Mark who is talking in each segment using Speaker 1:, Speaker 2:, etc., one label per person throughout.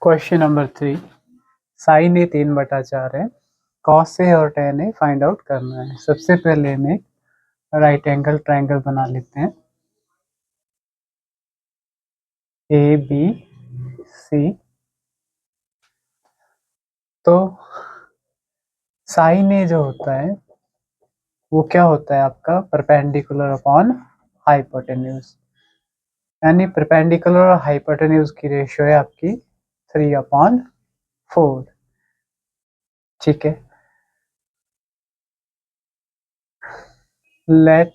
Speaker 1: Question number 3, sign ए 3/4 है, cos A और ten ए find out करना है। सबसे पहले हम एक राइट एंगल ट्राइंगल बना लेते हैं, ए बी सी। तो साइन ए जो होता है वो क्या होता है आपका परपेंडिकुलर अपॉन हाइपोटेन्यूज, यानी परपेंडिकुलर और हाइपोटेन्यूज की रेशियो है आपकी 3/4। ठीक है, late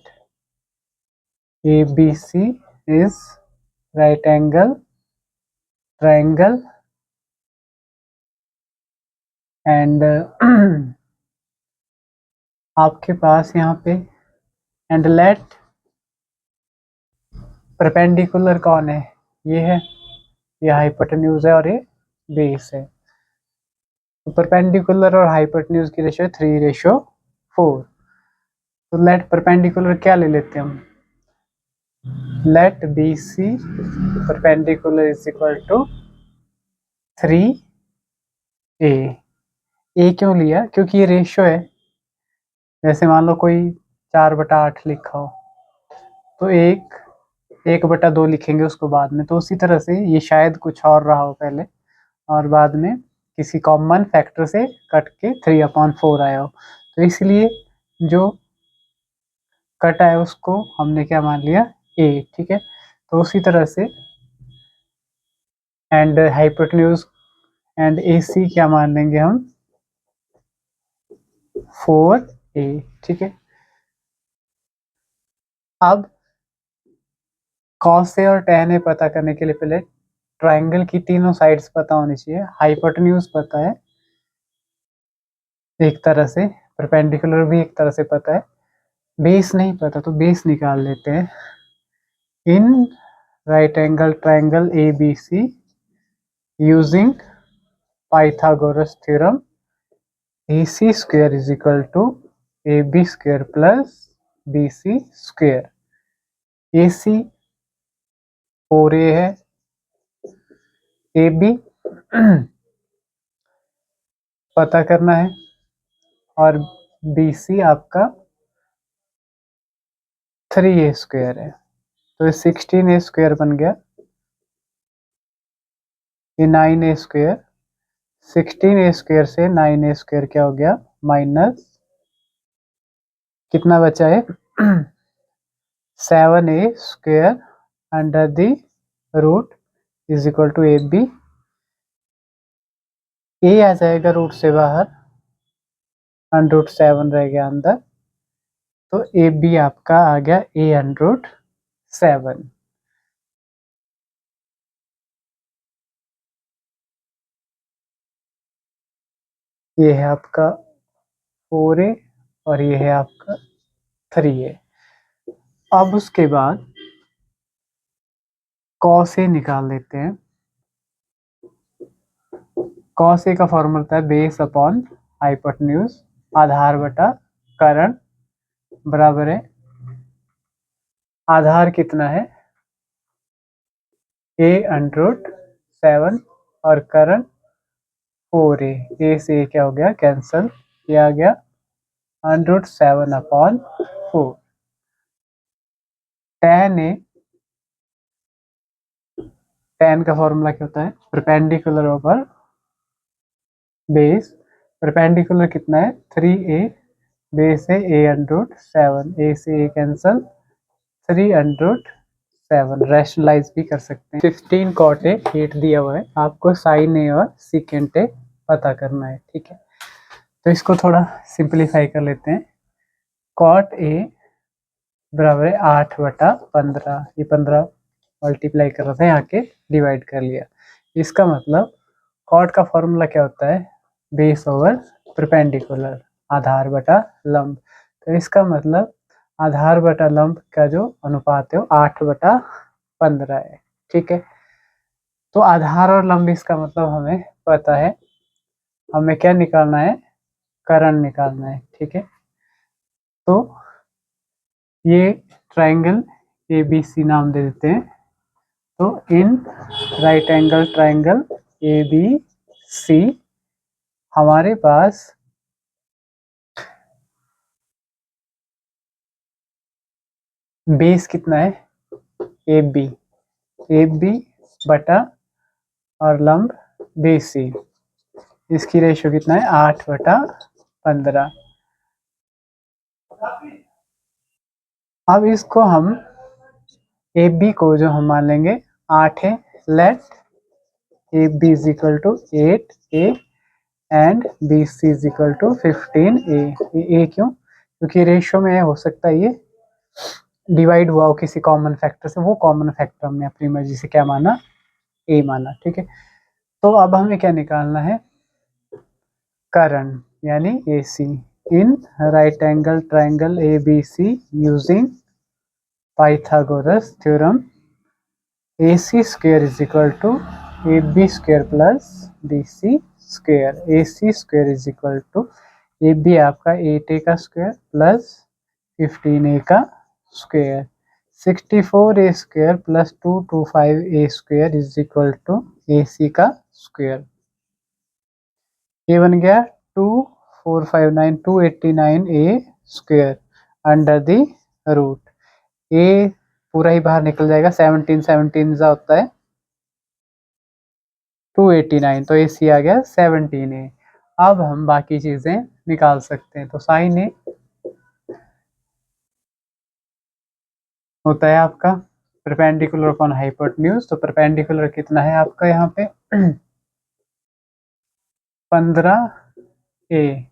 Speaker 1: ABC is right angle triangle and आपके पास यहाँ पे एंड लेट परपेंडिकुलर कौन है, ये हाइपोटेन्यूज है और ये बेस है। तो परपेंडिकुलर और हाइपोटेन्यूज की रेशियो 3/4। तो लेट परपेंडिकुलर क्या ले लेते हैं हम, let BC perpendicular is equal to 3A। A क्यों लिया, क्योंकि ये रेशियो है। जैसे मान लो कोई 4/8 लिखा हो तो 1/2 लिखेंगे उसको बाद में, तो उसी तरह से ये शायद कुछ और रहा हो पहले और बाद में किसी कॉमन फैक्टर से कट के 3/4 आया हो, तो इसलिए जो कट आया उसको हमने क्या मान लिया, ए। ठीक है, तो उसी तरह से एंड हाइपोटेन्यूज एंड AC क्या मान लेंगे हम, 4A। ठीक है, अब कॉस ए और टेन ए पता करने के लिए पहले ट्राइंगल की तीनों साइड्स पता होनी चाहिए। हाइपोटेन्यूज पता है एक तरह से, परपेंडिकुलर भी एक तरह से पता है, बेस नहीं पता तो बेस निकाल लेते हैं। In right angle triangle ABC using Pythagoras theorem AC square is equal to AB square plus BC square. AC 4A है, AB पता करना है और BC आपका 3A स्क्वायर है, तो 16A स्क्वायर बन गया। ये 9A स्क्वायर, 16A स्क्वायर से 9A स्क्वायर क्या हो गया, माइनस कितना बचा है 7A square under the root is equal to AB। A आ जाएगा रूट से बाहर, √7 रह गया अंदर, तो AB आपका आ गया A√7। ये है आपका 4A और ये है आपका 3A। अब उसके बाद कॉस ए निकाल लेते हैं। कॉस ए का फॉर्मूला होता है बेस अपॉन हाइपोटेन्यूज, आधार बटा करण, बराबर है आधार कितना है A√7 और करण 4A। ए से क्या हो गया कैंसल, ये आ गया √7/4। tan का फॉर्मूला क्या होता है, परपेंडिकुलर ओवर बेस। परपेंडिकुलर कितना है 3A, बेस है A√7, ए से ए कैंसल, 3√7 रैशनलाइज भी कर सकते हैं। 15 cot A 8 दिया हुआ है, आपको साइन ए और सीकेंट ए पता करना है। ठीक है, तो इसको थोड़ा सिंप्लीफाई कर लेते हैं। cot A बराबर है 8/15, ये 15 मल्टीप्लाई कर रहा था, यहाँ के डिवाइड कर लिया। इसका मतलब कॉट का फॉर्मूला क्या होता है, बेस ओवर परपेंडिकुलर, आधार बटा लंब। तो इसका मतलब आधार बटा लंब का जो अनुपात है वो 8/15 है। ठीक है, तो आधार और लंब इसका मतलब हमें पता है, हमें क्या निकालना है, करण निकालना है। ठीक है, तो ये ट्राइंगल ABC नाम दे देते हैं। तो in right angle triangle A B C, हमारे पास बेस कितना है ए बी बटा और लंब बी सी, इसकी रेशियो कितना है 8/15। अब इसको हम ए बी को जो हम मान लेंगे 8 है, let A B is equal to 8 A and B C is equal to 15 A क्यों? क्योंकि रेशियो में हो सकता है ये डिवाइड हुआ हो किसी कॉमन फैक्टर से, वो कॉमन फैक्टर हमने अपनी मर्जी से क्या माना, ए माना। ठीक है, तो अब हमें क्या निकालना है, करंट यानी A C in right angle triangle A B C using Pythagoras theorem, A C square is equal to A B square plus B C square. A C square is equal to A B आपका 8 A का square plus 15 A का square, 64 A square plus 225 A square is equal to A C का square. ये बन गया 2459 289 A square under the root, ए पूरा ही बाहर निकल जाएगा, 17 जा होता है 289, तो ए सी आ गया 17 ए। अब हम बाकी चीजें निकाल सकते हैं, तो साइन ए होता है आपका परपेंडिकुलर अपॉन हाइपोटेन्यूज, तो परपेंडिकुलर कितना है आपका यहाँ पे 15 ए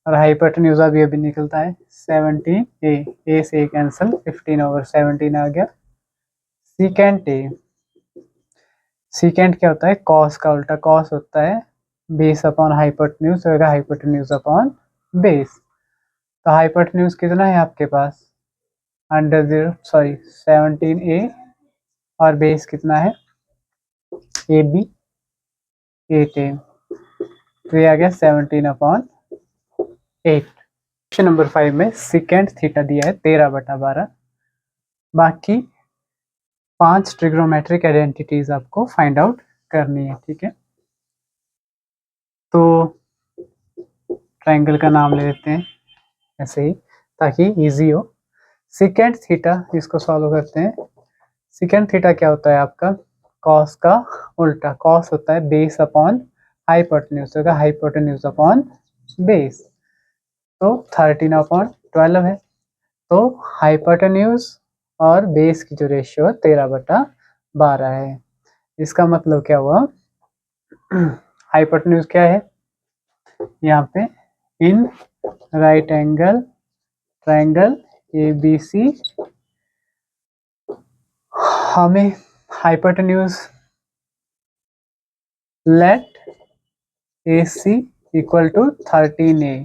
Speaker 1: और हाइपोटेन्यूज अभी अभी निकलता है 17 ए से कैंसिल 15/17 आ गया। सीकेंट ए, सीकेंट क्या होता है, कॉस का उल्टा, कॉस होता है बेस अपॉन हाइपोटेन्यूज, होगा हाइपोटेन्यूज अपॉन बेस। तो हाइपोटेन्यूज कितना है आपके पास अंडर द सॉरी 17 ए और बेस कितना है ए बी 8 ए, तो ये आ गया 17/8। क्वेश्चन नंबर 5 में सीकेंट थीटा दिया है 13/12, बाकी 5 ट्रिग्नोमेट्रिक आइडेंटिटीज आपको फाइंड आउट करनी है। ठीक है, तो ट्रायंगल का नाम ले लेते हैं ऐसे ही ताकि इजी हो। सीकेंट थीटा, इसको सॉल्व करते हैं। सीकेंट थीटा क्या होता है आपका, कॉस का उल्टा, कॉस होता है बेस अपॉन हाइपोटेन्यूज, होगा हाइपोटेन्यूज अपॉन बेस, तो 13/12 है। तो हाइपोटेन्यूज और बेस की जो रेशियो है 13/12 है। इसका मतलब क्या हुआ, हाइपोटेन्यूज क्या है यहाँ पे, in right angle triangle A B C, हमें hypotenuse let A C equal to 13 A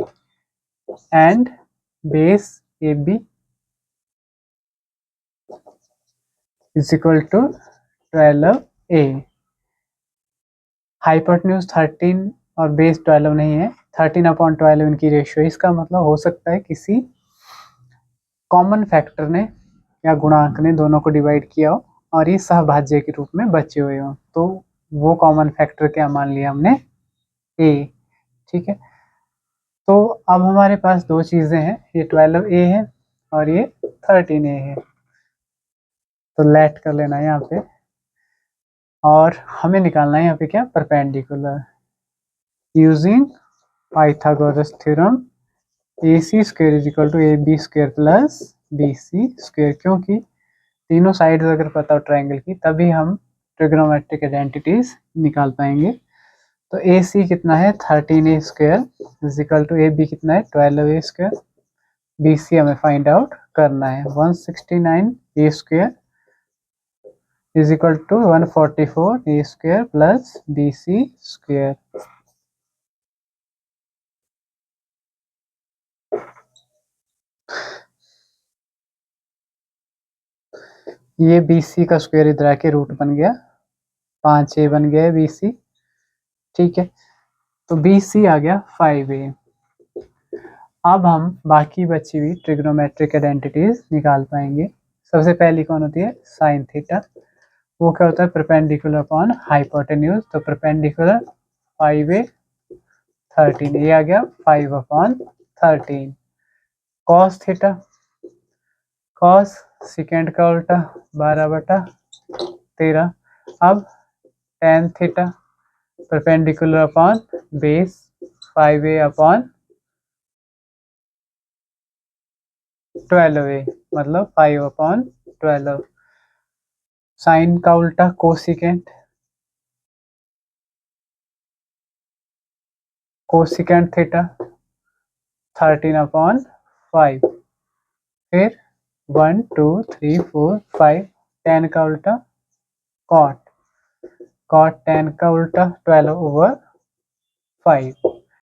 Speaker 1: and base A B is equal to 12 A. Hypotenuse 13 और बेस 12 नहीं है, 13/12 इनकी रेशियो, इसका मतलब हो सकता है किसी कॉमन फैक्टर ने या गुणांक ने दोनों को डिवाइड किया हो और ये सहभाज्य के रूप में बचे हुए हो, तो वो कॉमन फैक्टर क्या मान लिया हमने, ए। ठीक है, तो अब हमारे पास दो चीजें हैं, ये 12 ए है और ये 13 ए है, तो लेट कर लेना है यहाँ पे, और हमें निकालना है यहाँ पे क्या, perpendicular using Pythagoras theorem, A C square is equal to A B square plus B C square, क्योंकि तीनों साइड्स अगर पता हो ट्रायंगल की तभी हम ट्रिग्नोमेट्रिक आइडेंटिटीज निकाल पाएंगे। तो ए सी कितना है 13 A square is equal to A B कितना है 12 ए स्क्वायर, बी सी हमें फाइंड आउट करना है 169 A square is equal to 144 A square plus B C square. ये बी सी का स्क्वायर इधर आके रूट बन गया, 5 ए बन गया बी सी। ठीक है, तो बी सी आ गया 5 ए। अब हम बाकी बची हुई ट्रिग्नोमेट्रिक आइडेंटिटीज निकाल पाएंगे। सबसे पहली कौन होती है, साइन थीटा, वो क्या होता है, परपेंडिकुलर अपॉन हाइपोटेन्यूज। तो परपेंडिकुलर 5a 13, ये आ गया 5/13। कॉस थीटा, कॉस सेकेंड का उल्टा 12/13। अब tan theta perpendicular upon base 5a/12a, मतलब 5/12। साइन का उल्टा कोसिकेंट, कोसिकेंट थीटा 13/5। फिर 1 2 3 4 5, टेन का उल्टा कॉट, कॉट टेन का उल्टा 12/5।